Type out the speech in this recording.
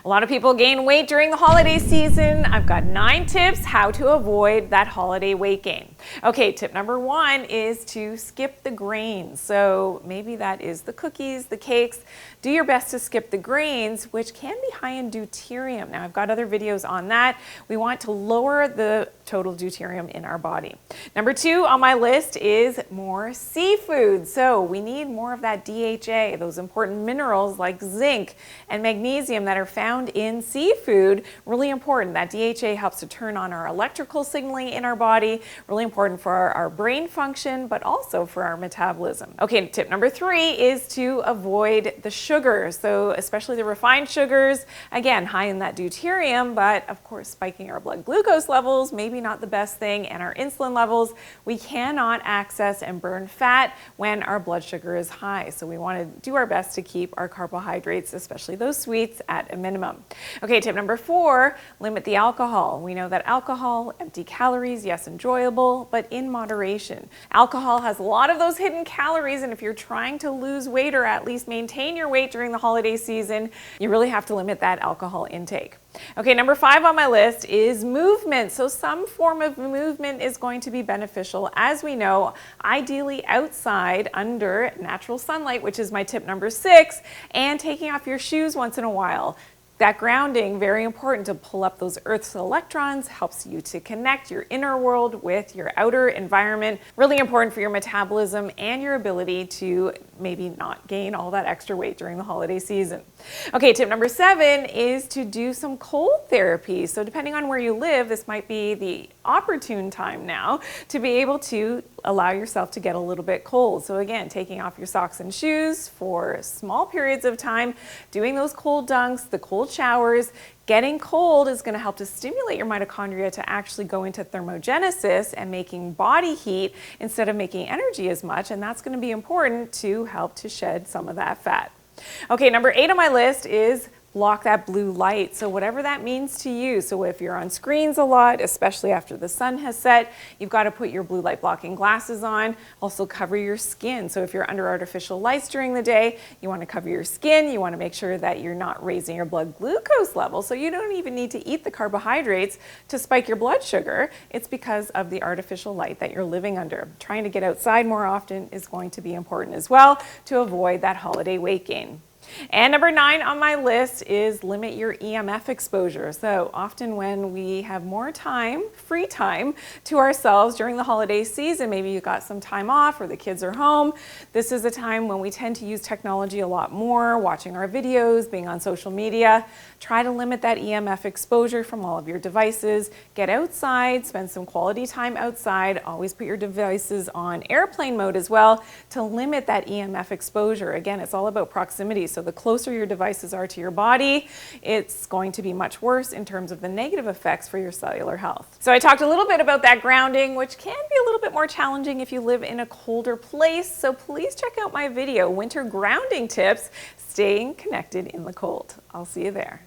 A lot of people gain weight during the holiday season. I've got 9 tips how to avoid that holiday weight gain. Okay, tip number 1 is to skip the grains. So maybe that is the cookies, the cakes. Do your best to skip the grains, which can be high in deuterium. Now, I've got other videos on that. We want to lower the total deuterium in our body. Number 2 on my list is more seafood. So we need more of that DHA, those important minerals like zinc and magnesium that are found in seafood. Really important. That DHA helps to turn on our electrical signaling in our body. Really important for our brain function, but also for our metabolism. Okay, tip number 3 is to avoid the sugars. So especially the refined sugars, again, high in that deuterium, but of course spiking our blood glucose levels, maybe not the best thing, and our insulin levels. We cannot access and burn fat when our blood sugar is high. So we want to do our best to keep our carbohydrates, especially those sweets, at a minimum. Okay, tip number 4, limit the alcohol. We know that alcohol, empty calories, yes, enjoyable, but in moderation. Alcohol has a lot of those hidden calories, and if you're trying to lose weight or at least maintain your weight during the holiday season, you really have to limit that alcohol intake. Okay, number 5 on my list is movement. So some form of movement is going to be beneficial, as we know, ideally outside under natural sunlight, which is my tip number 6, and taking off your shoes once in a while. That grounding, very important to pull up those Earth's electrons, helps you to connect your inner world with your outer environment. Really important for your metabolism and your ability to maybe not gain all that extra weight during the holiday season. Okay, tip number 7 is to do some cold therapy. So depending on where you live, this might be the opportune time now to be able to allow yourself to get a little bit cold. So again, taking off your socks and shoes for small periods of time, doing those cold dunks, the cold showers. Getting cold is going to help to stimulate your mitochondria to actually go into thermogenesis and making body heat instead of making energy as much, and that's going to be important to help to shed some of that fat. Okay, number 8 on my list is block that blue light. So whatever that means to you. So if you're on screens a lot, especially after the sun has set, you've got to put your blue light blocking glasses on. Also cover your skin. So if you're under artificial lights during the day, you want to cover your skin. You want to make sure that you're not raising your blood glucose level. So you don't even need to eat the carbohydrates to spike your blood sugar. It's because of the artificial light that you're living under. Trying to get outside more often is going to be important as well to avoid that holiday weight gain. And number 9 on my list is limit your EMF exposure. So often when we have more time, free time to ourselves during the holiday season, maybe you got some time off or the kids are home, this is a time when we tend to use technology a lot more, watching our videos, being on social media. Try to limit that EMF exposure from all of your devices. Get outside, spend some quality time outside. Always put your devices on airplane mode as well to limit that EMF exposure. Again, it's all about proximity. So the closer your devices are to your body, it's going to be much worse in terms of the negative effects for your cellular health. So I talked a little bit about that grounding, which can be a little bit more challenging if you live in a colder place. So please check out my video, Winter Grounding Tips, Staying Connected in the Cold. I'll see you there.